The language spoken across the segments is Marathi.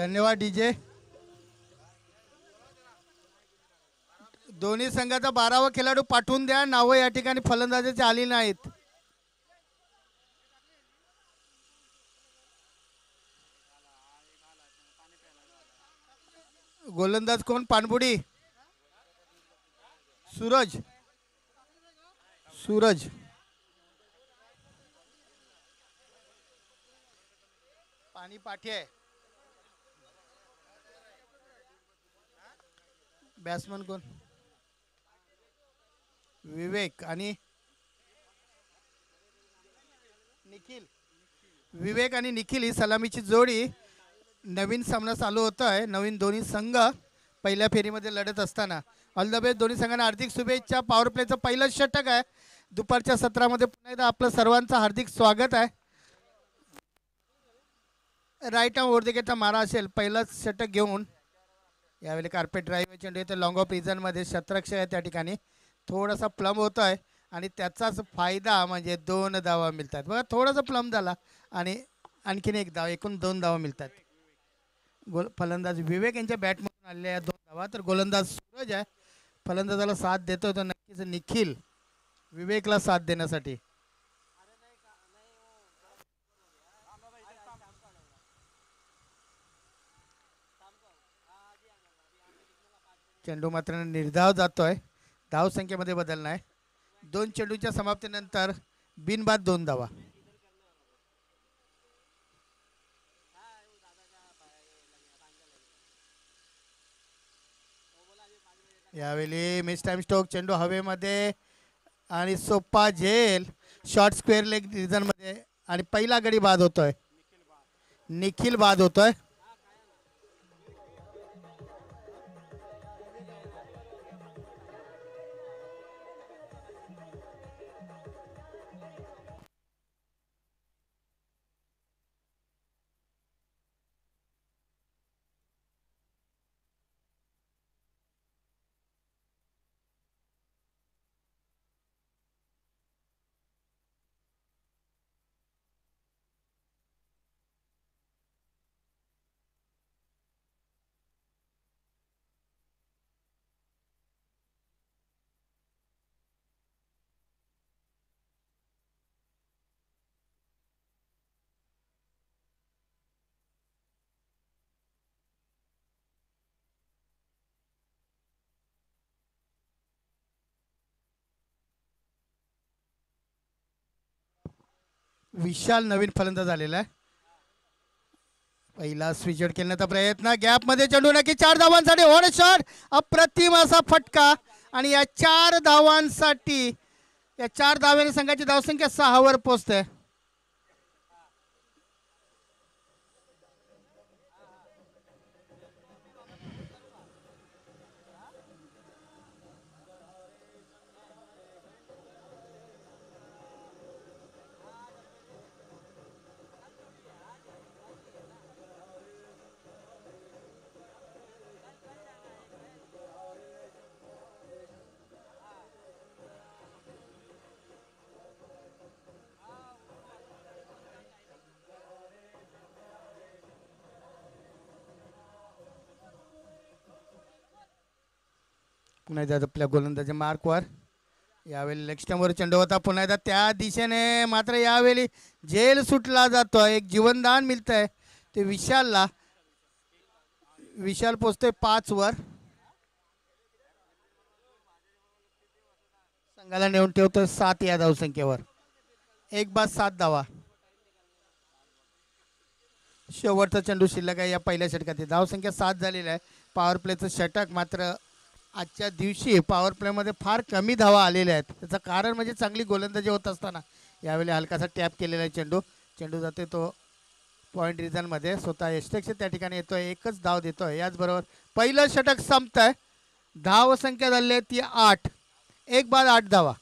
धन्यवाद डीजे. दोन्ही संघाचा 12वा खेळाडू पाठवून द्या. नावं या ठिकाणी फलंदाजाची आली नाहीत. गोलंदाज कोण? पानबुडी सूरज. सूरज पाणी पाठे. बॅट्समन कोण? विवेक आणि निखिल. विवेक आणि निखिल ही सलामीची जोडी. नवीन सामना चालू होत आहे. नवीन दोन्ही संघ पहिल्या फेरीमध्ये लढत असताना ऑल द बेस्ट दोन्ही संघांना हार्दिक शुभेच्छा. पॉवर प्लेचं पहिलं षटक आहे दुपारच्या सत्रामध्ये. पुन्हा एकदा आपलं सर्वांचं हार्दिक स्वागत आहे. राईट आर्म ओव्हर द गेटचा मारा असेल. पहिलंच षटक घेऊन यावेळी कार्पेट ड्राईव्ह चेंडू येतो लॉंग ऑफ रिझनमध्ये. शतरक्ष आहे त्या ठिकाणी. थोडासा प्लम होत आहे आणि त्याचाच फायदा म्हणजे 2 धावा मिळतात. बघा थोडासा प्लम झाला आणि आणखीन 1 धाव. एकूण 2 धावा मिळतात. फलंदाज विवेक यांच्या बॅटमधून आलेल्या 2 धावा. तर गोलंदाज सूरज आहे. फलंदाजाला साथ देतो तो नक्कीच निखिल विवेकला साथ देण्यासाठी. चेंडू मात्र निर्धाव जातोय. धावसंख्येमध्ये बदल नाही. 2 चेंडूच्या समाप्तीनंतर बिनबाद 2 धावा. यावेळी मिस टाइम स्ट्रोक. चेंडू हवेमध्ये आणि सोप्पा झेल. शॉर्ट स्क्वेअर लेग रिझनमध्ये आणि पहिला गडी बाद होतोय. निखिल बाद होतोय. विशाल नवीन फलंदाज झालेला आहे. पहिला स्विचड खेळण्याचा प्रयत्न. गॅपमध्ये चेंडू नक्की 4 धावांसाठी. होण शॉट. अप्रतिम असा फटका आणि या 4 धावांसाठी या 4 धाव्याने संघाची धावसंख्या 6 वर पोहोचते. पुन्हा एकदा आपल्या गोलंदाजी मार्कवर. यावेळी लेग स्टंपवर चेंडू होता. पुन्हा एकदा त्या दिशेने. मात्र यावेळी झेल सुटला जातोय. एक जीवनदान मिळतंय ते विशालला. विशाल पोचतोय 5 वर. संघाला नेऊन ठेवतोय 7 या धावसंख्येवर. 1 बाद 7 धावा. शेवटचा चेंडू शिल्लक आहे या पहिल्या षटकात. धावसंख्या 7 झालेली आहे. पॉवर प्लेचं षटक मात्र आजच्या दिवशी पॉवर प्लेमध्ये फार कमी धावा आलेल्या आहेत. त्याचं कारण म्हणजे चांगली गोलंदाजी होत असताना यावेळी हलकासा टॅप केलेला आहे चेंडू. चेंडू जाते तो पॉईंट रिझनमध्ये. स्वतः यष्टेक्ष त्या ठिकाणी येतोय. 1च धाव देतोय. याचबरोबर पहिलं षटक संपतंय. धावसंख्या झाली आहे ती 8. 1 बाद 8 धावा.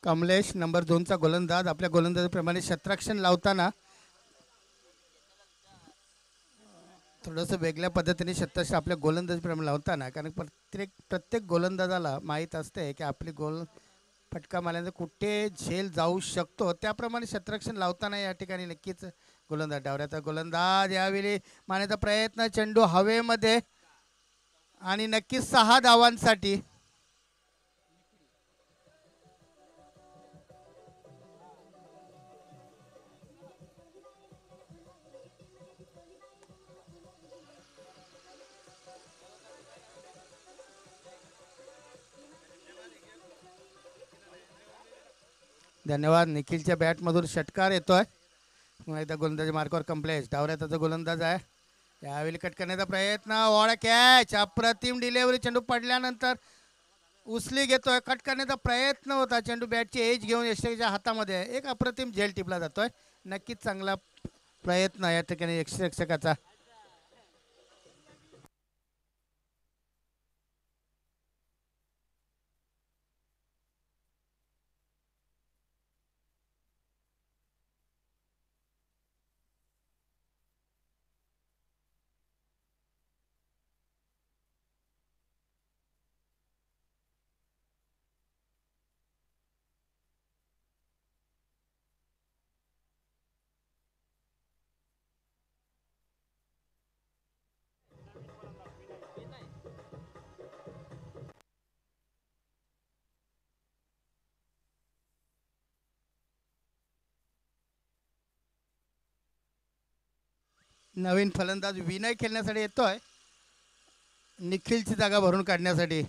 कमलेश नंबर 2चा गोलंदाज आपल्या गोलंदाजीप्रमाणे शतरक्षण लावताना थोडंसं वेगळ्या पद्धतीने शतरक्षण आपल्या गोलंदाजीप्रमाणे लावताना, कारण प्रत्येक गोलंदाजाला माहीत असते की आपली फटका मारल्यानंतर कुठे झेल जाऊ शकतो, त्याप्रमाणे शतरक्षण लावताना या ठिकाणी नक्कीच गोलंदाज डावऱ्याचा गोलंदाज यावेळी मारण्याचा प्रयत्न, चेंडू हवेमध्ये आणि नक्कीच 6 धावांसाठी. धन्यवाद. निखिलच्या बॅटमधून षटकार येतोय. पुन्हा एकदा गोलंदाजी मार्कवर कम्प्लेस. डावऱ्याचा जो गोलंदाज आहे यावेळी कट करण्याचा प्रयत्न, वॉड कॅच, अप्रतिम डिलेवरी. चेंडू पडल्यानंतर उचली घेतोय, कट करण्याचा प्रयत्न होता. चेंडू बॅटची एज घेऊन यष्टीच्या हातामध्ये एक अप्रतिम झेल टिपला जातोय. नक्कीच चांगला प्रयत्न या ठिकाणी यक्षरक्षकाचा. नवीन फलंदाज विनय खेळण्यासाठी येतोय, निखिलची जागा भरून काढण्यासाठी.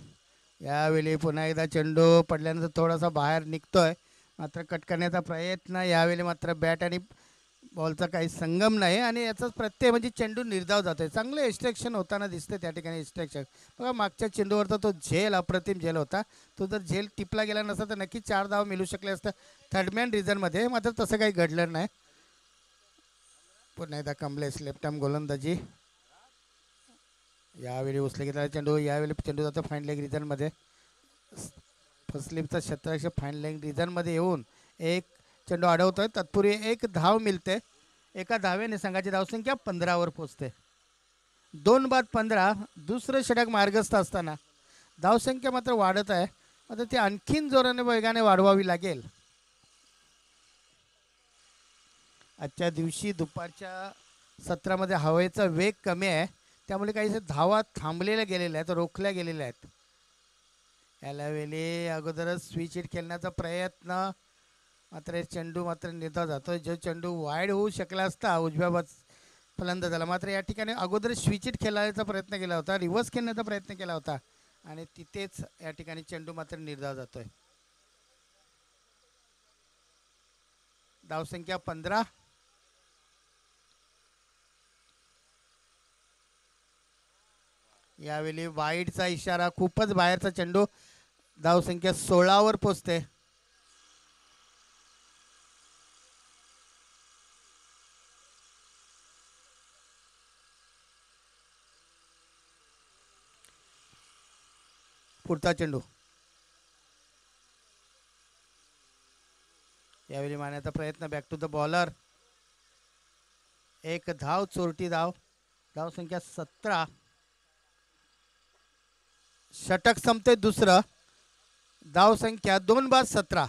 यावेळी पुन्हा एकदा चेंडू पडल्यानंतर थोडासा बाहेर निघतोय, मात्र कट करण्याचा प्रयत्न. यावेळी मात्र बॅट आणि बॉलचा काही संगम नाही आणि याचाच प्रत्यय म्हणजे चेंडू निर्धाव जातोय. चांगलं एक्स्ट्रॅक्शन होताना दिसते त्या ठिकाणी. एक्स्ट्रॅक्शन बघा, मागच्या चेंडूवरचा तो झेल अप्रतिम झेल होता. तो जर झेल टिपला गेला नसता तर नक्कीच 4 धाव मिळू शकले असतं थर्डमॅन रिझनमध्ये, मात्र तसं काही घडलं नाही. पुन्हा एकदा कमलेश लेफ्ट आर्म गोलंदाजी. यावेळी उचले घेतला चेंडू. यावेळी चेंडू जातो फाईन लेग रिझनमध्ये. फसलिपचा शतरक्षक फाईन लेग रिझनमध्ये येऊन एक चेंडू अडवतोय. तत्पूर्वी एक धाव मिळते. एका धावेने संघाची धावसंख्या 15वर पोहोचते. 2 बाद 15. दुसरं षटक मार्गस्थ असताना धावसंख्या मात्र वाढत आहे. मात्र ती आणखीन जोराने वेगाने वाढवावी लागेल. आजच्या दिवशी दुपारच्या सत्रामध्ये हवेचा वेग कमी आहे, त्यामुळे काही धावा थांबलेल्या गेलेल्या आहेत, रोखल्या गेलेल्या आहेत. याला वेळी अगोदरच स्विच हिट खेळण्याचा प्रयत्न, मात्र चेंडू मात्र नेता जातो. जो चेंडू वाईड होऊ शकला असता उजव्या फलंदाजाला, मात्र या ठिकाणी अगोदर स्विच हिट खेळायचा प्रयत्न केला होता, रिव्हर्स खेळण्याचा प्रयत्न केला होता आणि तिथेच या ठिकाणी चेंडू मात्र निर्धाव जातोय. धावसंख्या 15. यावेळी वाईडचा इशारा, खूपच बाहेरचा चेंडू. धावसंख्या 16वर पोचते. पुढचा चेंडू यावेळी मारण्याचा प्रयत्न. Back to the bowler. एक धाव, चोरटी धाव. धावसंख्या 17. षटक संपते दुसरं. धावसंख्या 2 बाद 17.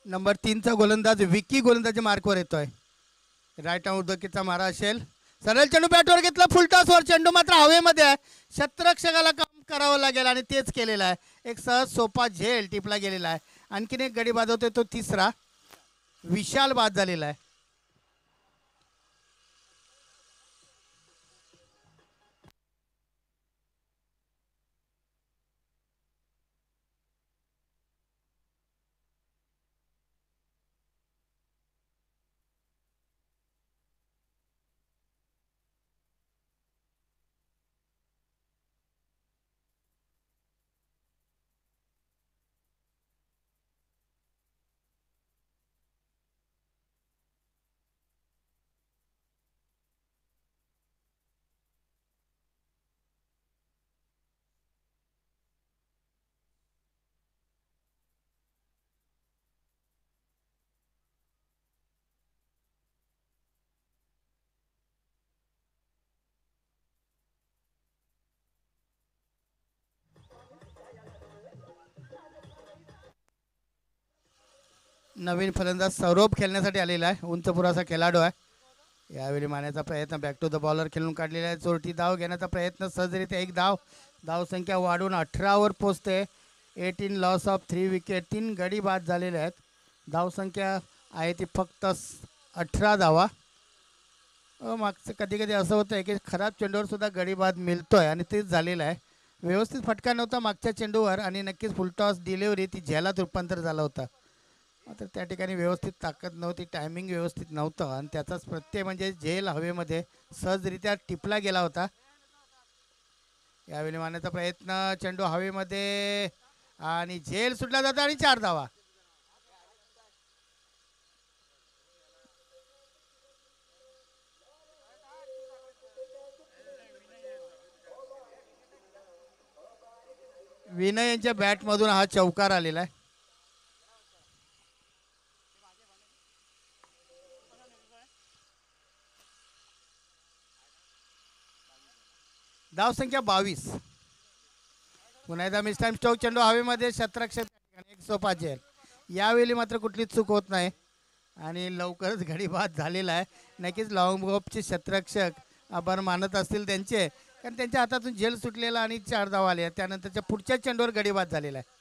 नंबर 3चा गोलंदाज विकी गोलंदाजी मार्कवर येतोय. राईट आउट उदकीचा मारा असेल. सरळ चेंडू बॅटवर घेतला, फुलटॉसवर चेंडू मात्र हवेमध्ये आहे. शतरक्षकाला काम करावं लागेल आणि तेच केलेलं आहे. एक सहज सोपा झेल टिपला गेलेला आहे. आणखीन एक गडी बाद होतोय, तो तिसरा. विशाल बाद झालेला आहे. नवीन फलंदाज सौरभ खेळण्यासाठी आलेला आहे. उंच पुराचा खेळाडू आहे. यावेळी मारण्याचा प्रयत्न, बॅक टू द बॉलर खेळून काढलेला आहे. चोरटी धाव घेण्याचा प्रयत्न, सहजरित्या एक धाव. धावसंख्या वाढून 18वर पोचते. 18 लॉस ऑफ 3 विकेट. 3 गडी बाद झालेले आहेत. धावसंख्या आहे ती फक्त 18 धावा. मागचं कधी कधी असं होतं आहे की खराब चेंडूवर सुद्धा गडी बाद मिळतोय आणि तेच झालेलं आहे. व्यवस्थित फटका नव्हता मागच्या चेंडूवर आणि नक्कीच फुलटॉस डिलिव्हरी ती झेलात रूपांतर झाला होता. मात्र त्या ठिकाणी व्यवस्थित ताकद नव्हती, टायमिंग व्यवस्थित नव्हतं आणि त्याचाच प्रत्यय म्हणजे झेल हवेमध्ये सहजरित्या टिपला गेला होता. यावेळी मारण्याचा प्रयत्न, चेंडू हवेमध्ये आणि झेल सुटला जातो आणि 4 धावा. विनय यांच्या बॅटमधून हा चौकार आलेला आहे. धावसंख्या 22. पुन्हा एकदा मिस टाइम स्ट्रोक, चेंडू हवेमध्ये क्षेत्ररक्षक एक सोपा झेल. यावेळी मात्र कुठलीच चूक होत नाही आणि लवकरच गडी बाद झालेला आहे. नक्कीच लॉंग ऑफचे क्षेत्ररक्षक आभार मानत असतील त्यांचे, कारण त्यांच्या हातातून झेल सुटलेला आणि 4 धावा आले. त्यानंतरच्या पुढच्या चेंडूवर गडी बाद झालेला आहे.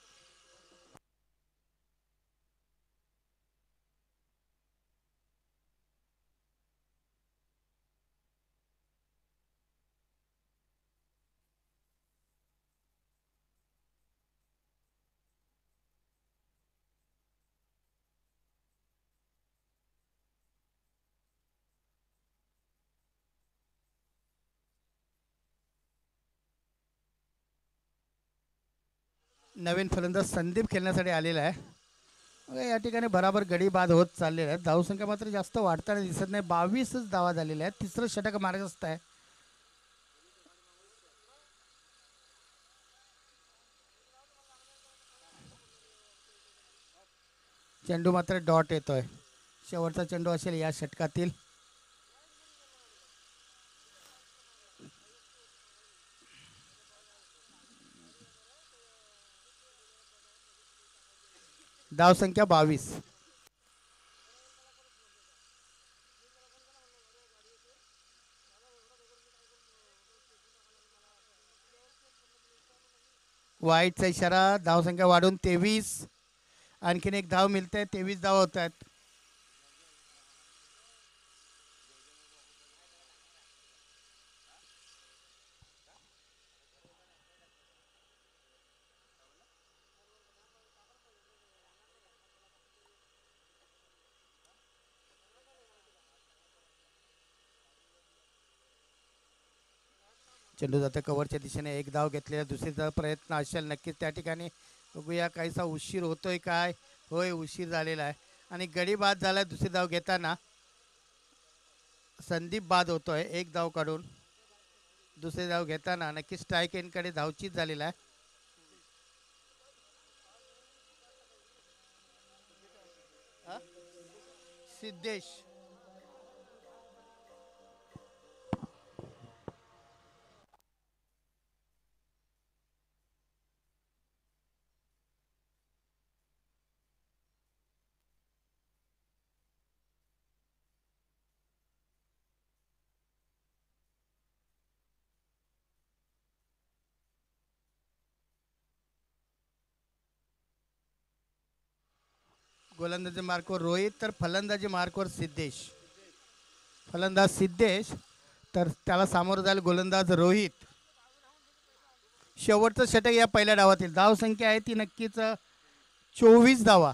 नवीन फलंदाज संदीप खेळण्यासाठी आलेला आहे. या ठिकाणी बराबर गडी बाद होत चाललेला आहे. धावसंख्या मात्र जास्त वाढताना दिसत नाही. 22च धावा झालेल्या आहेत. तिसरं षटक मार्गस्थ आहे. चेंडू मात्र डॉट येतोय. शेवटचा चेंडू असेल या षटकातील. धावसंख्या 22. वाईटचा इशारा. धावसंख्या वाढून 23. आणखीन एक धाव मिळते. 23 धाव होत आहेत. चेंडू जाते कव्हरच्या दिशेने. एक धाव घेतलेला, दुसरीचा प्रयत्न असेल नक्कीच त्या ठिकाणी. बघूया काहीसा उशीर होतोय काय. होय, उशीर झालेला आहे आणि गडी बाद झाला. दुसरी धाव घेताना संदीप बाद होतोय एक धाव काढून. दुसरी धाव घेताना नक्कीच स्ट्राईक एनकडे धावचीत झालेला आहे. सिद्धेश गोलंदाजी मार्कवर रोहित, तर फलंदाजी मार्कवर सिद्धेश. फलंदाज सिद्धेश, तर त्याला सामोरं जाईल गोलंदाज रोहित. शेवटचं षटक या पहिल्या डावातील. धावसंख्या आहे ती नक्कीच 24 धावा.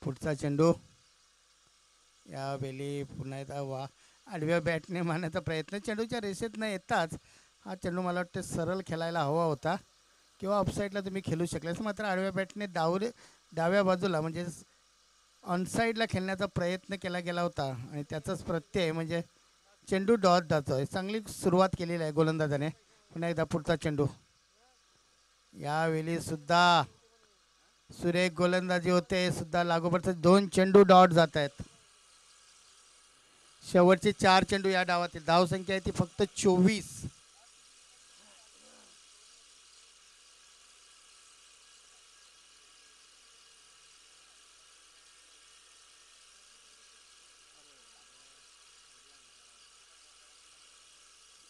पुढचा चेंडू यावेळी पुन्हा एकदा आडव्या बॅटने मारण्याचा प्रयत्न. चेंडूच्या रेषेत न येताच हा चेंडू मला वाटतं सरळ खेळायला हवा होता किंवा ऑफसाईडला तुम्ही खेळू शकले असं. मात्र आडव्या बॅटने डाव्या बाजूला म्हणजे ऑनसाईडला खेळण्याचा प्रयत्न केला गेला होता आणि त्याचाच प्रत्यय म्हणजे चेंडू डॉट जातो आहे. चांगली सुरुवात केलेली आहे गोलंदाजाने. पुन्हा एकदा पुढचा चेंडू. यावेळी सुद्धा सुरेख गोलंदाजी होते सुद्धा. लागोपाठचे 2 चेंडू डॉट जात आहेत. शेवटचे 4 चेंडू या डावातील. धावसंख्या आहे ती फक्त 24.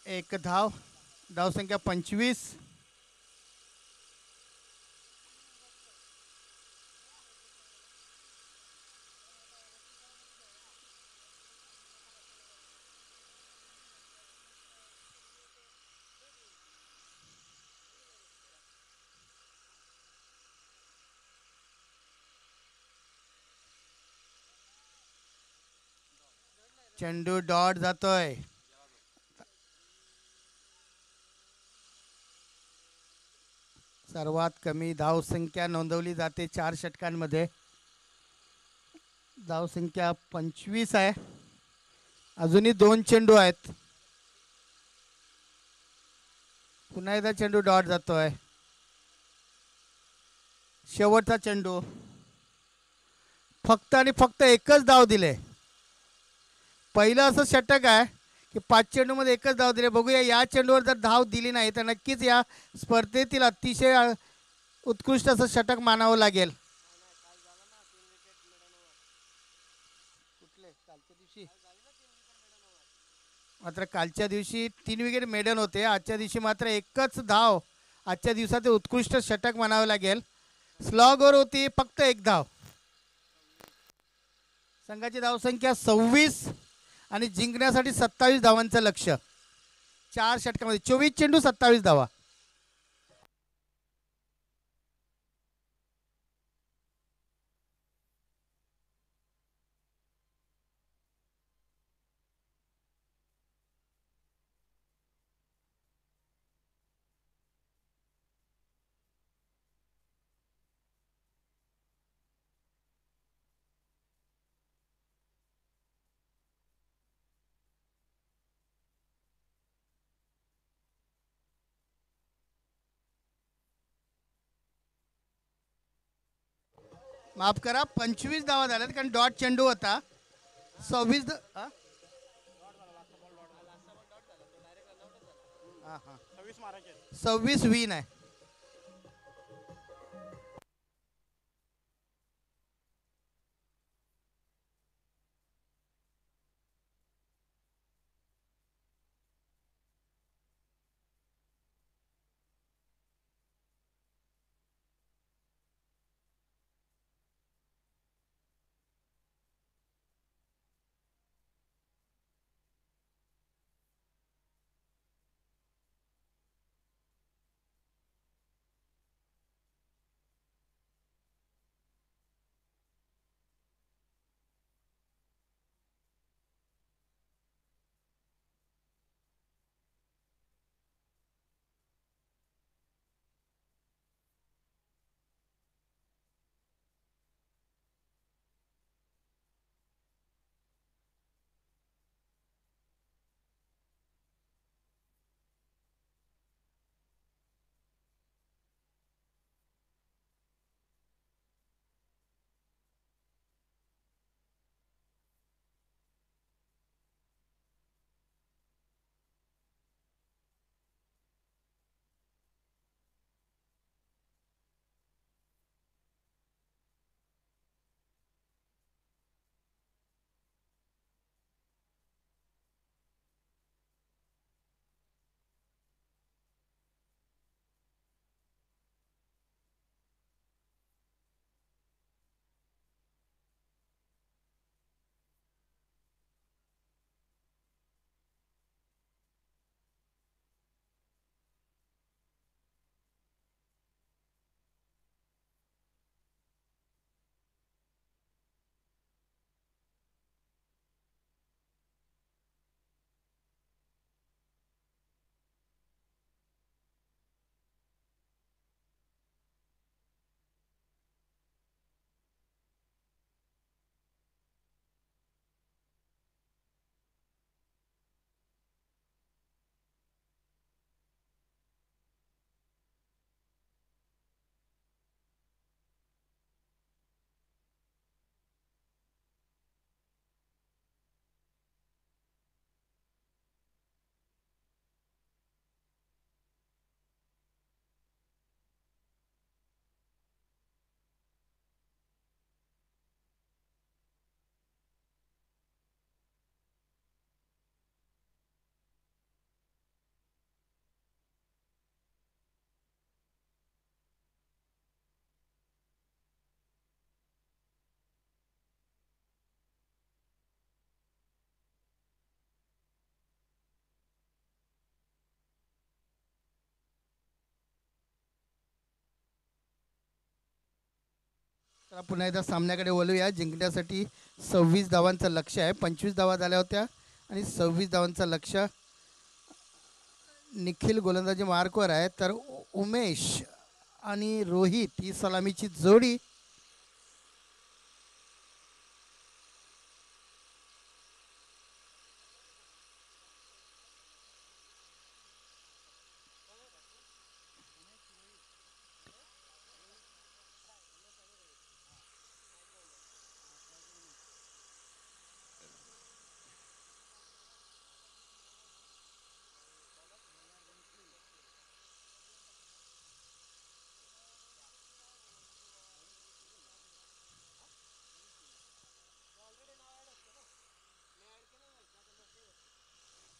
एक धाव. धावसंख्या 25. चेंडू डॉट जातोय. सर्वात कमी धावसंख्या नोंदवली जाते 4 षटकांमध्ये. धावसंख्या 25 आहे. अजूनही 2 चेंडू आहेत. पुन्हा एकदा चेंडू डॉट जातोय. शेवटचा चेंडू. फक्त आणि फक्त एकच धाव दिले. पहिलं असं षटक आहे की 5 चेंडूमध्ये एकच धाव दिले. बघूया या चेंडूवर जर धाव दिली नाही तर नक्कीच या स्पर्धेतील अतिशय उत्कृष्ट असं षटक मानावं लागेल. मात्र कालच्या दिवशी 3 विकेट मेडन होते. आजच्या दिवशी मात्र एकच धाव आजच्या दिवसाचे उत्कृष्ट षटक म्हणावं लागेल. स्लॉगवर होती फक्त एक धाव. संघाची धावसंख्या 26 आणि जिंकण्यासाठी 27 धावांचं लक्ष. 4 षटकामध्ये 24 चेंडू 27 धावा. माफ करा 25 धावा झाल्यात कारण डॉट चेंडू होता. 26 26 विन आहे. पुन्हा एकदा सामन्याकडे वळूया. जिंकण्यासाठी 26 धावांचं लक्ष आहे. 25 धावा झाल्या होत्या आणि 26 धावांचं लक्ष. निखिल गोलंदाजी मार्कवर आहे, तर उमेश आणि रोहित ही सलामीची जोडी.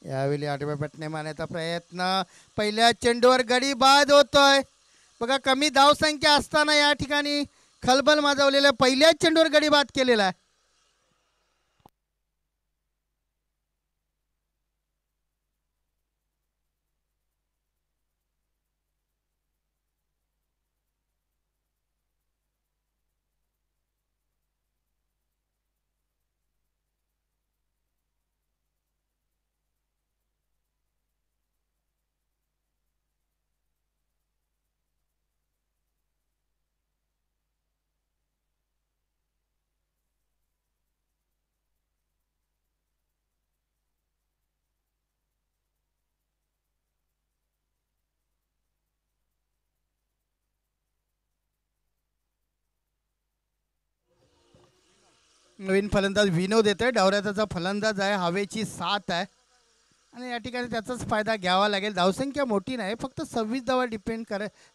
यावेळी आठव्या बटणे मारण्याचा प्रयत्न. पहिल्या चेंडूवर गडी बाद होतोय. बघा, कमी धावसंख्या असताना या ठिकाणी खलबल माजवलेल्या पहिल्याच चेंडूवर गडी बाद केलेला आहे. नवीन फलंदाज विनोद येतोय. डावऱ्याचा फलंदाज आहे, हवेची साथ आहे आणि या ठिकाणी त्याचाच फायदा घ्यावा लागेल. धावसंख्या मोठी नाही, फक्त 26 धावा डिपेंड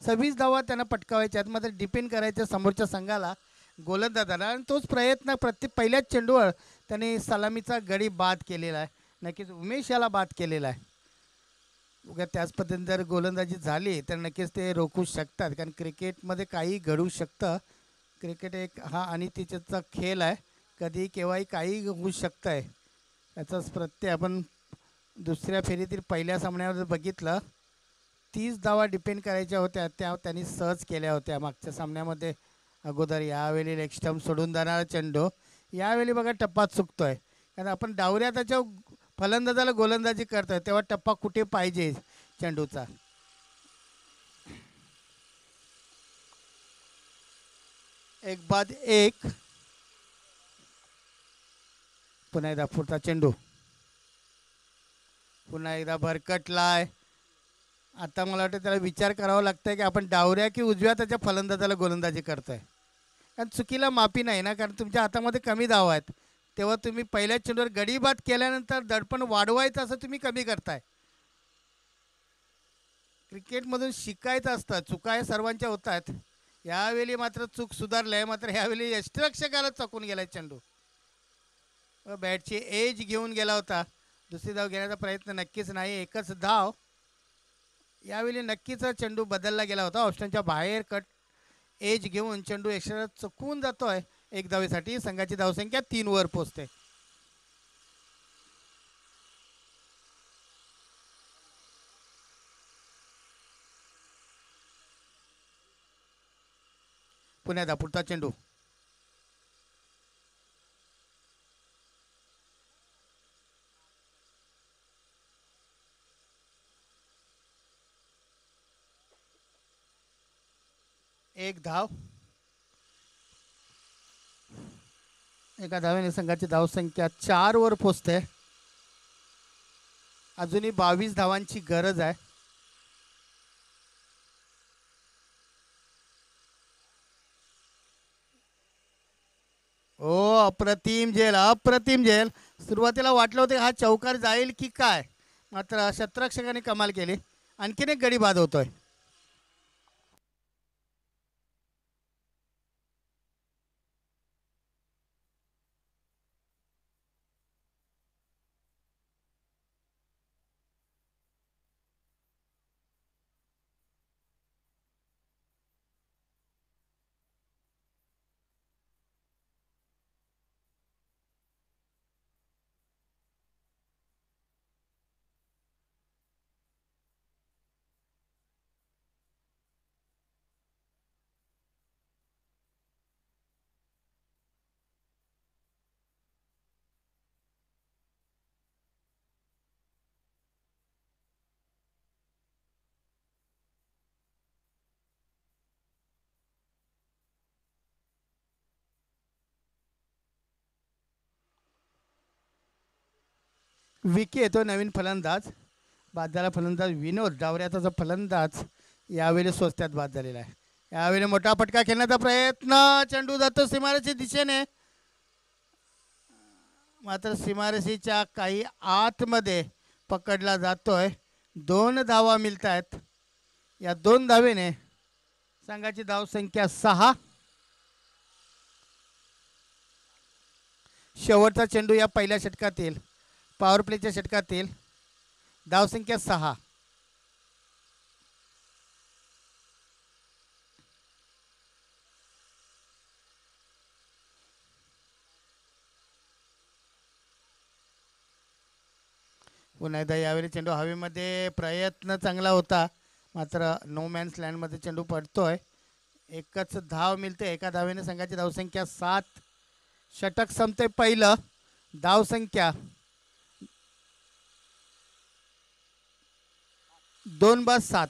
26 धावा त्यांना पटकावायच्या आहेत. मात्र डिपेंड करायच्या समोरच्या संघाला, गोलंदाजाला, आणि तोच प्रयत्न पहिल्याच चेंडूवर त्यांनी सलामीचा गडी बाद केलेला आहे. नक्कीच उमेश याला बाद केलेला आहे. उगा त्याच पद्धतीने जर गोलंदाजी झाली तर नक्कीच ते रोखू शकतात, कारण क्रिकेटमध्ये काही घडू शकतं. क्रिकेट एक हा अनिश्चिततेचा खेळ आहे. कधी केव्हाही काही होऊ शकतं आहे. याचाच प्रत्यय आपण दुसऱ्या फेरीतील पहिल्या सामन्यावर बघितलं. 30 धावा डिपेंड करायच्या होत्या, त्या त्यांनी सहज केल्या होत्या मागच्या सामन्यामध्ये अगोदर. यावेळी लेग स्टंप सोडून जाणारा चेंडू. यावेळी बघा टप्पा चुकतोय, कारण आपण डावऱ्या त्याच्या फलंदाजाला गोलंदाजी करतोय तेव्हा टप्पा कुठे पाहिजे चेंडूचा. एक बाद एक. पुन्हा एकदा पुढचा चेंडू. पुन्हा एकदा भरकटलाय. आता मला वाटतं त्याला विचार करावा लागतंय की आपण डावऱ्या की उजव्या त्याच्या फलंदाजाला गोलंदाजी करतोय. कारण चुकीला माफी नाही ना, कारण तुमच्या हातामध्ये कमी धावा आहेत, तेव्हा तुम्ही पहिल्या चेंडूवर गडी बाद केल्यानंतर दडपण वाढवायचं असं तुम्ही कमी करताय. क्रिकेटमधून शिकायचं असतं. चुका हे सर्वांच्या होतात. यावेळी मात्र चूक सुधारलंय, मात्र यावेळी यष्टिरक्षकाला चकून गेलाय चेंडू. बॅटची एज घेऊन गेला होता. दुसरी धाव घेण्याचा प्रयत्न नक्कीच नाही, एकच धाव. यावेळी नक्कीच चेंडू बदलला गेला होता. ऑप्शनच्या बाहेर कट एज घेऊन चेंडू एक्स्ट्रा चुकवून जातोय. एक धावेसाठी संघाची धावसंख्या 3 वर पोहोचते. पुण्याचा पुढचा चेंडू. एक धाव. एका धावेने संघाची धावसंख्या 4 वर पोचते. अजूनही 22 धावांची गरज आहे. हो, अप्रतिम झेल, अप्रतिम झेल. सुरुवातीला वाटलं होतं हा चौकार जाईल की काय, मात्र शतरक्षकाने कमाल केली. आणखीन एक गडी बाद होतोय. विकी येतो नवीन फलंदाज. बाद झाला फलंदाज विनोद. डावऱ्याचा जो फलंदाज यावेळी स्वस्त्यात बाद झालेला आहे. यावेळी मोठा फटका खेळण्याचा प्रयत्न. चेंडू जातो सीमारेषे दिशेने, मात्र सीमारेषेच्या काही आतमध्ये पकडला जातोय. 2 धावा मिळत आहेत. या 2 धावेने संघाची धावसंख्या 6. शेवटचा चेंडू या पहिल्या षटकातील, पॉवर प्लेच्या षटकातील. धावसंख्या 6. पुन्हा एकदा यावेळी चेंडू हवेमध्ये, प्रयत्न चांगला होता, मात्र नो मॅन्स लँडमध्ये चेंडू पडतोय. एकच धाव मिळते. एका धावेने संघाची धावसंख्या 7. षटक संपते पहिलं. धावसंख्या 2/7.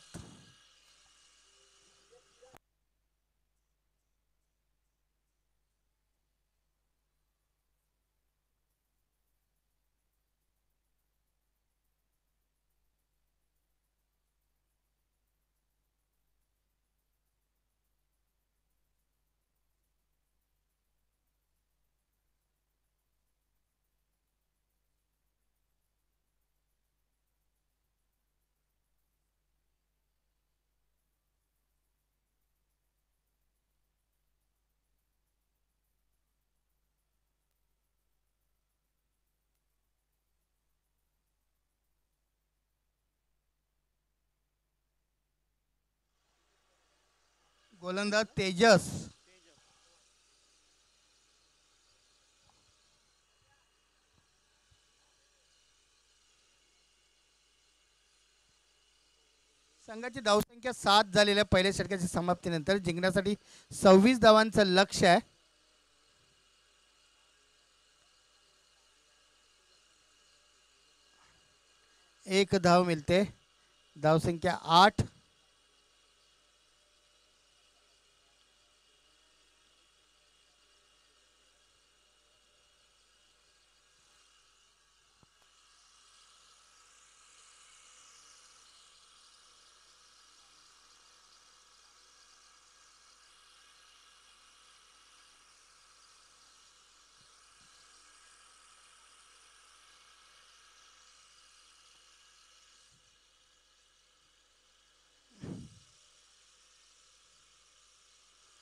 गोलंदाज तेजस. संघाची धावसंख्या 7 झालेल्या पहिल्या षटकाच्या समाप्तीनंतर. जिंकण्यासाठी 26 धावांचं लक्ष आहे. एक धाव मिळते. धावसंख्या 8.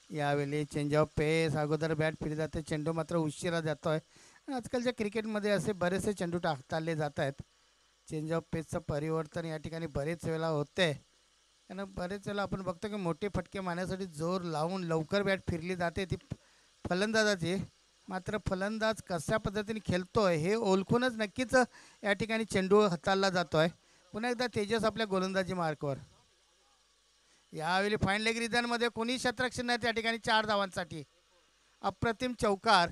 यावेळी चेंज ऑफ पेस. अगोदर बॅट फिरली जाते, चेंडू मात्र उशिरा जातोय. आजकालच्या क्रिकेटमध्ये असे बरेचसे चेंडू टाकले जात आहेत. चेंज ऑफ पेसचं परिवर्तन या ठिकाणी बरेच वेळेला होते. कारण बरेच वेळेला आपण बघतो की मोठे फटके मारण्यासाठी जोर लावून लवकर बॅट फिरली जाते ती फलंदाजाची. मात्र फलंदाज कशा पद्धतीने खेळतोय हे ओळखूनच नक्कीच या ठिकाणी चेंडू हाताळला जातोय. पुन्हा एकदा तेजस आपल्या गोलंदाजी मार्कवर. यावेळी फाईन लेग रिझनमध्ये कोणी शतरक्षण नाही त्या ठिकाणी. 4 धावांसाठी अप्रतिम चौकार.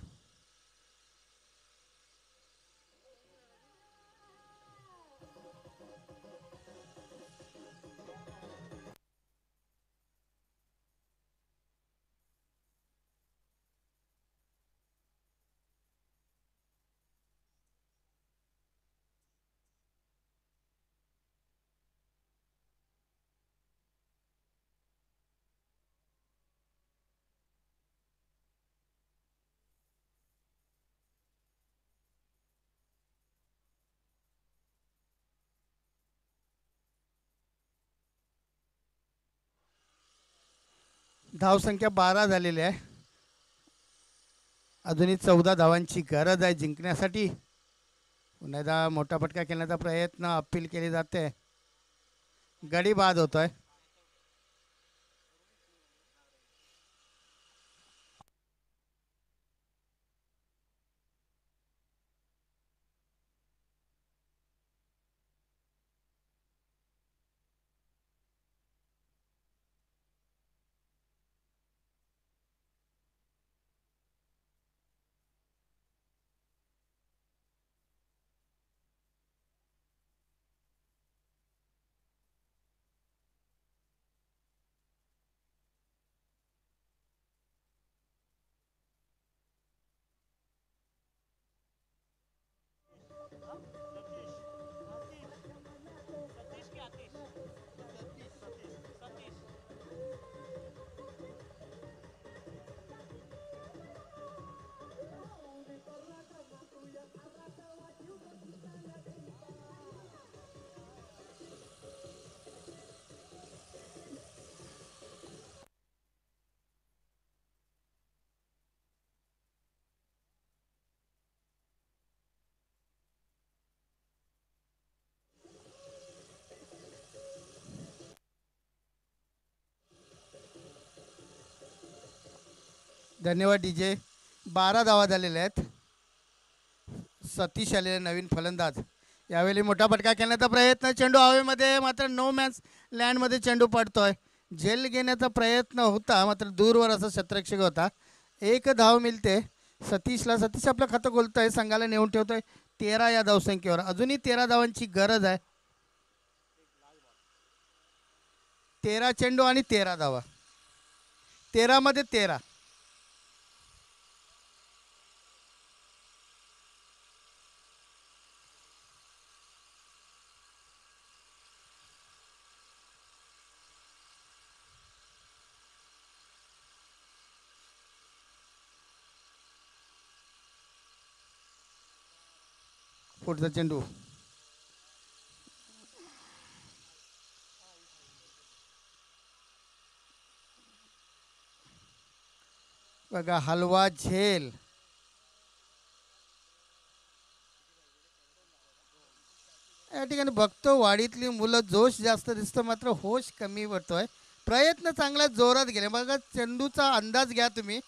धावसंख्या 12 झालेली आहे. अजूनही 14 धावांची गरज आहे जिंकण्यासाठी. पुन्हा एकदा मोठा फटका खेळण्याचा प्रयत्न. अपील केली जाते. गडी बाद होतोय. धन्यवाद डीजे. 12 धावा झालेल्या आहेत. सतीश आलेले नवीन फलंदाज. यावेळी मोठा फटका खेळण्याचा प्रयत्न, चेंडू हवेमध्ये, मात्र नो मॅच लँडमध्ये चेंडू पडतोय. झेल घेण्याचा प्रयत्न होता, मात्र दूरवर असा क्षेत्ररक्षक होता. एक धाव मिळते सतीशला. सतीश आपलं खातं खोलतोय, संघाला नेऊन ठेवतोय 13 या धावसंख्येवर. अजूनही 13 धावांची गरज आहे. 13 चेंडू आणि 13 धावा. 13 मध्ये 13. पुढचा चेंडू बघा, हलवा झेल. या ठिकाणी बघतो वाडीतली मुलं जोश जास्त दिसतो, मात्र होश कमी पडतोय. प्रयत्न चांगला जोरात गेले. बघा चेंडूचा अंदाज घ्या तुम्ही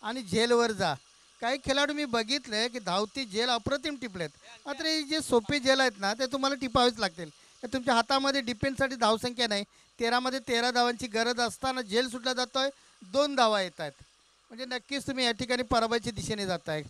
आणि झेलवर जा. काही खेळाडू मी बघितले की धावती झेल अप्रतिम टिपलेत, मात्र हे जे सोपे झेल आहेत ना ते तुम्हाला टिपावेच लागतील. तुमच्या हातामध्ये डिफेन्ससाठी धावसंख्या नाही. 13 मध्ये 13 धावांची गरज असताना झेल सुटला जातोय, 2 धावा येत आहेत. म्हणजे नक्कीच तुम्ही या ठिकाणी पराभवाच्या दिशेने जाताय.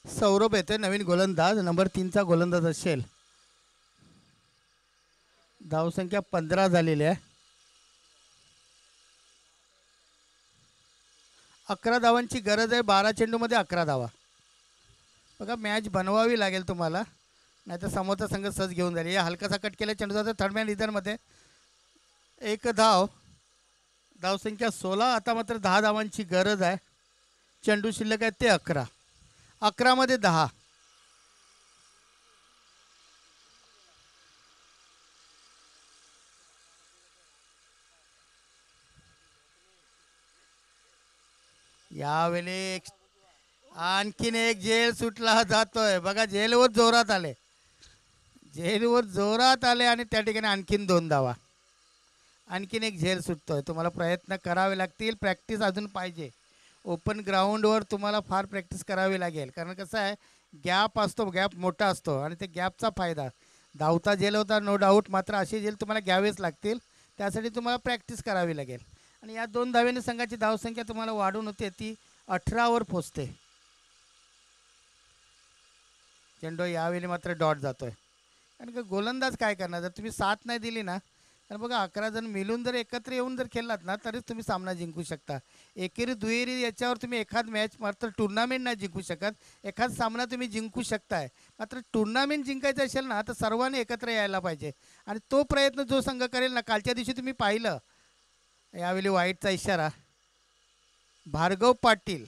सौरभ येते नवीन गोलंदाज, नंबर 3चा गोलंदाज असेल. धावसंख्या 15 झालेली आहे. 11 धावांची गरज आहे. 12 चेंडूमध्ये 11 धावा. बघा मॅच बनवावी लागेल तुम्हाला, नाहीतर समोरचा संघ सहज घेऊन जाईल. या हलकासा कट केल्या चेंडू जातो थर्ड मॅन रिझनमध्ये. एक धाव. धावसंख्या 16. आता मात्र 10 धावांची गरज आहे. चेंडू शिल्लक आहे ते 11. 11 मध्ये 10. यावेळी आणखीन एक झेल सुटला जातोय. बघा झेलवर जोरात आले, झेलवर जोरात आले आणि त्या ठिकाणी आणखीन 2 धावा. आणखीन एक झेल सुटतोय. तुम्हाला प्रयत्न करावे लागतील. प्रॅक्टिस अजून पाहिजे. ओपन ग्राउंडवर तुम्हाला फार प्रॅक्टिस करावी लागेल, कारण कसं आहे गॅप असतो, गॅप मोठा असतो आणि ते गॅपचा फायदा. धावता झेल होता नो डाऊट, मात्र असे झेल तुम्हाला घ्यावेच लागतील. त्यासाठी तुम्हाला प्रॅक्टिस करावी लागेल. आणि या 2 धावेने संघाची धावसंख्या तुम्हाला वाढून होते, ती 18वर पोचते. चेंडू यावेळी मात्र डॉट जातोय. कारण का गोलंदाज काय करणार, जर तुम्ही साथ नाही दिली ना तर बघा 11 जण मिळून जर एकत्र येऊन जर खेळलात ना तरीच तुम्ही सामना जिंकू शकता. एकेरी दुहेरी याच्यावर तुम्ही एखाद मॅच, मात्र टुर्नामेंट नाही जिंकू शकत. एखाद सामना तुम्ही जिंकू शकताय, मात्र टुर्नामेंट जिंकायचं असेल ना तर सर्वांनी एकत्र यायला पाहिजे. आणि तो प्रयत्न जो संघ करेल ना, कालच्या दिवशी तुम्ही पाहिलं. यावेळी वाईटचा इशारा. भार्गव पाटील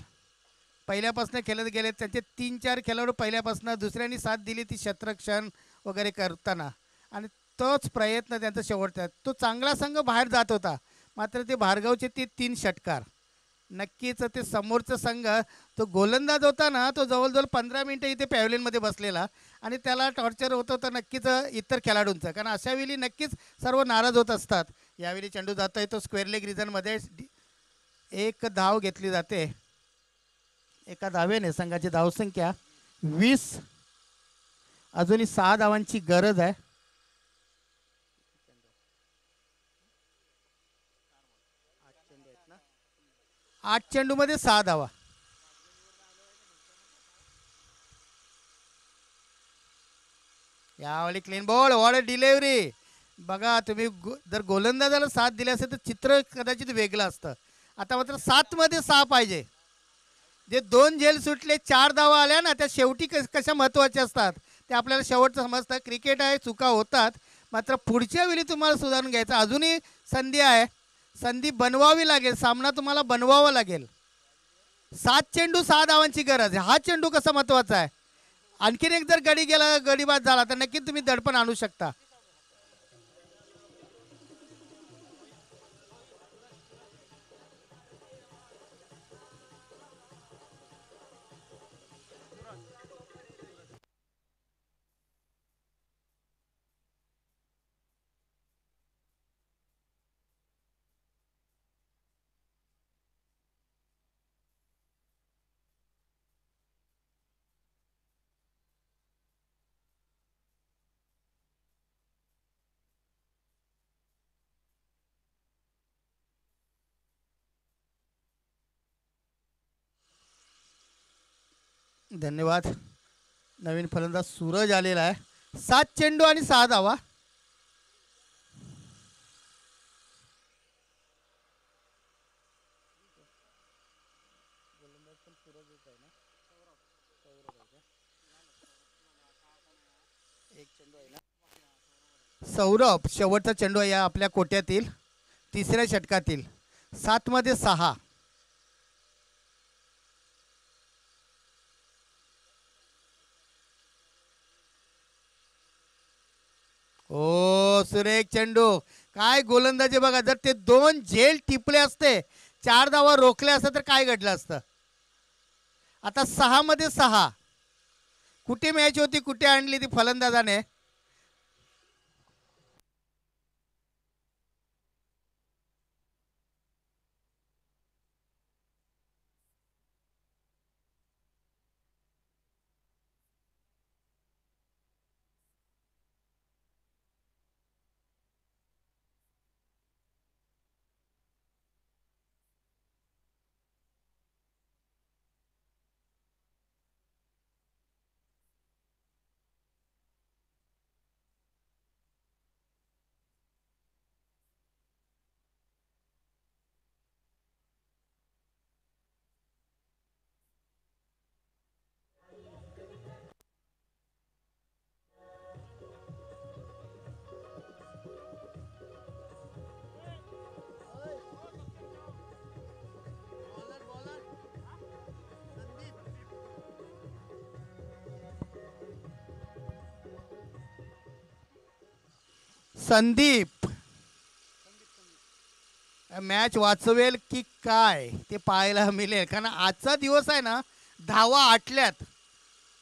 पहिल्यापासून खेळत गेले. त्यांचे 3-4 खेळाडू पहिल्यापासून दुसऱ्यांनी साथ दिली ती क्षेत्ररक्षण वगैरे करताना, आणि तोच प्रयत्न त्यांचा शेवटचा. तो चांगला संघ बाहेर जात होता, मात्र ते भार्गवचे ते 3 षटकार. नक्कीच ते समोरचा संघ तो गोलंदाज होता ना, तो जवळजवळ 15 मिनटं इथे पॅव्हलियनमध्ये बसलेला आणि त्याला टॉर्चर होतं होतं नक्कीच इतर खेळाडूंचं, कारण अशा वेळी नक्कीच सर्व नाराज होत असतात. यावेळी चेंडू जातो आहे तो स्क्वेअर लेग रिजनमध्ये. एक धाव घेतली जाते. एका धावेने संघाची धावसंख्या 20. अजूनही 6 धावांची गरज आहे. 8 चेंडूमध्ये 6 धावा. यावेळी क्लीन बॉल, वॉड डिलेव्हरी. बघा तुम्ही जर गोलंदाजाला साथ दिली असेल तर चित्र कदाचित वेगळं असतं. आता मात्र 7 मध्ये 6 पाहिजे. जे 2 झेल सुटले, 4 धावा आल्या ना, त्या शेवटी कशा महत्त्वाच्या असतात ते आपल्याला शेवटचं समजतं. क्रिकेट आहे, चुका होतात, मात्र पुढच्या वेळी तुम्हाला सुधारून घ्यायचं. अजूनही संधी आहे. संधी बनवावी लागेल, सामना तुम्हाला बनवावा लागेल. 7 चेंडू 6 धावांची गरज आहे. हा चेंडू कसा महत्वाचा आहे. आणखीन एक जर गडी गेला, गडी बाद झाला तर नक्की तुम्ही दडपण आणू शकता. धन्यवाद. नवीन फलंदाज सूरज आलेला आहे. 7 चेंडू आणि 6 धावा. सौरभ शेवटचा चेंडू आहे या आपल्या कोट्यातील, तिसऱ्या षटकातील. 7 मध्ये 6. ओ सुरेख चेंडू. काय गोलंदाजी बघा. जर ते 2 झेल टिपले असते, 4 धावा रोखल्या असतं तर काय घडलं असतं. आता 6 मध्ये 6. कुठे मॅच होती, कुठे आणली ती फलंदाजाने. संदीप मॅच वाचवेल की काय ते पाहायला मिळेल. कारण आजचा दिवस आहे ना, धावा आटल्यात.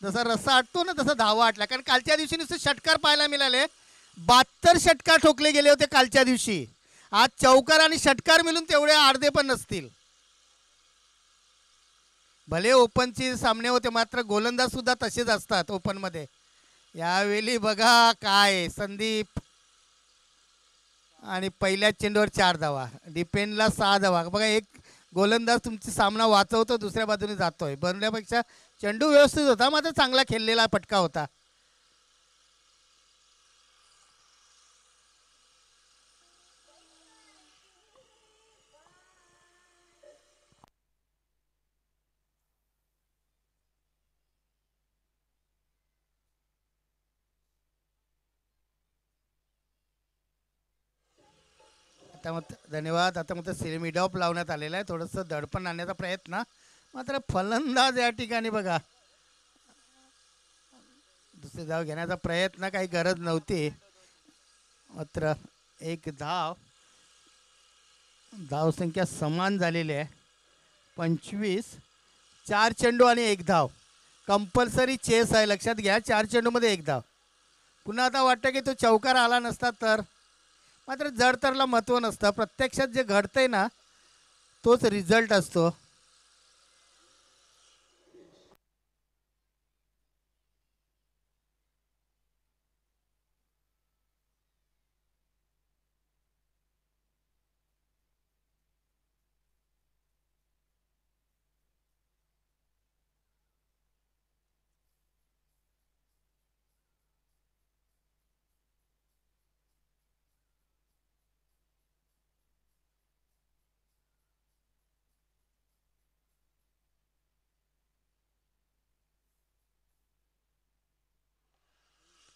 जसा रस्सा आटतो ना तसा धावा आटला. कारण कालच्या दिवशी नुसते षटकार पाहायला मिळाले. 72 षटकार ठोकले गेले होते कालच्या दिवशी. आज चौकार आणि षटकार मिळून तेवढे अर्धे पण नसतील. भले ओपनचे सामने होते, मात्र गोलंदाज सुद्धा तसेच असतात ओपनमध्ये. यावेळी बघा काय संदीप. आणि पहिल्याच चेंडूवर 4 धावा, डिपेंडला 6 धावा. बघा एक गोलंदाज तुमचा सामना वाचवतो, दुसऱ्या बाजूने जातोय. बनल्यापेक्षा चेंडू व्यवस्थित होता, मात्र चांगला खेळलेला फटका होता. आता मग धन्यवाद. आता मग मिड ऑफ लावण्यात आलेला आहे. थोडंसं दडपण आणण्याचा प्रयत्न. मात्र फलंदाज या ठिकाणी बघा दुसरी धाव घेण्याचा प्रयत्न, काही गरज नव्हती. मात्र एक धाव. धावसंख्या समान झालेली आहे 25. 4 चेंडू आणि 1 धाव. कंपल्सरी चेस आहे, लक्षात घ्या. 4 चेंडूमध्ये 1 धाव. पुन्हा आता वाटतं की तो चौकार आला नसता तर. मात्र जडतरला महत्त्व नसतं. प्रत्यक्षात जे घडतंय ना तोच रिझल्ट असतो.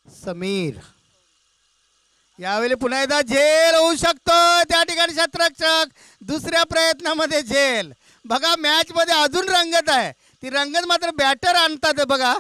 समीर यावेळी पुन्हा एकदा झेल होऊ शकतो त्या ठिकाणी शतरक्षक दुसऱ्या प्रयत्नामध्ये झेल. बघा मॅच मध्ये अजून रंगत आहे, ती रंगत मात्र बॅटर आणतात बघा.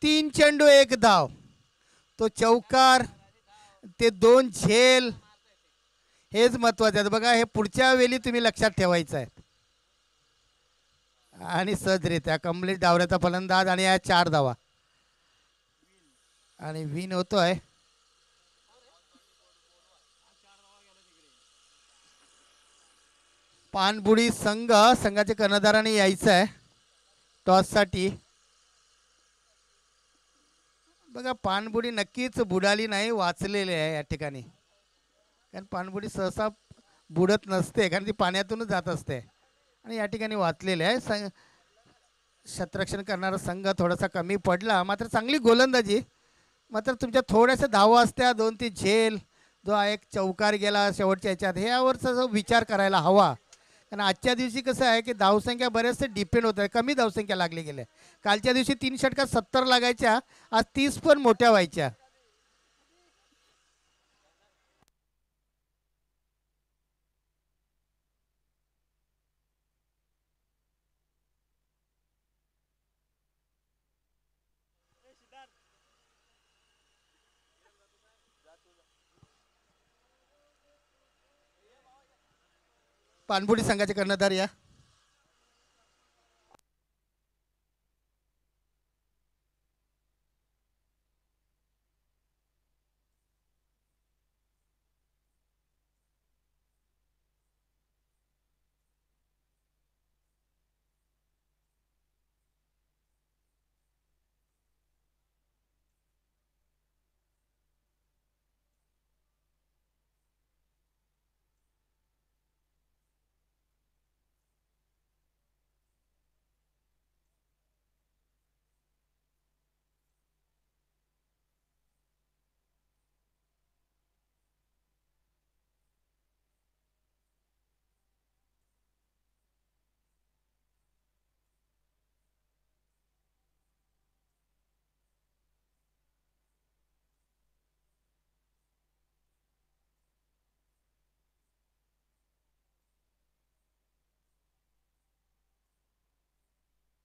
3 चेंडू 1 धाव. तो चौकार, ते 2 झेल हेच महत्वाचे आहे बघा. हे पुढच्या वेळी तुम्ही लक्षात ठेवायचं आहे. आणि सहजरित्या कमलेश डावऱ्याचा फलंदाज आणि या 4 धावा आणि विन होतोय. पानबुडी संघाच्या कर्णधाराने यायचं आहे टॉससाठी. बघा पाणबुडी नक्कीच बुडाली नाही, वाचलेली आहे या ठिकाणी. कारण पाणबुडी सहसा बुडत नसते, कारण ती पाण्यातूनच जात असते आणि या ठिकाणी वाचलेले आहे. शतरक्षण करणारा संघ थोडासा कमी पडला, मात्र चांगली गोलंदाजी. मात्र तुमच्या थोड्याशा धावा असत्या, 2-3 झेल, जो एक चौकार गेला शेवटच्या ह्याच्यात, ह्यावरचा जो विचार करायला हवा. कारण आजच्या दिवशी कसं आहे की धावसंख्या बरेचसे डिपेंड होत आहे, कमी धावसंख्या लागली गेल्या. कालच्या दिवशी 3 षटकात 70 लागायच्या, आज 30 पण मोठ्या व्हायच्या. पानबुडी संघाचे कर्णधार या.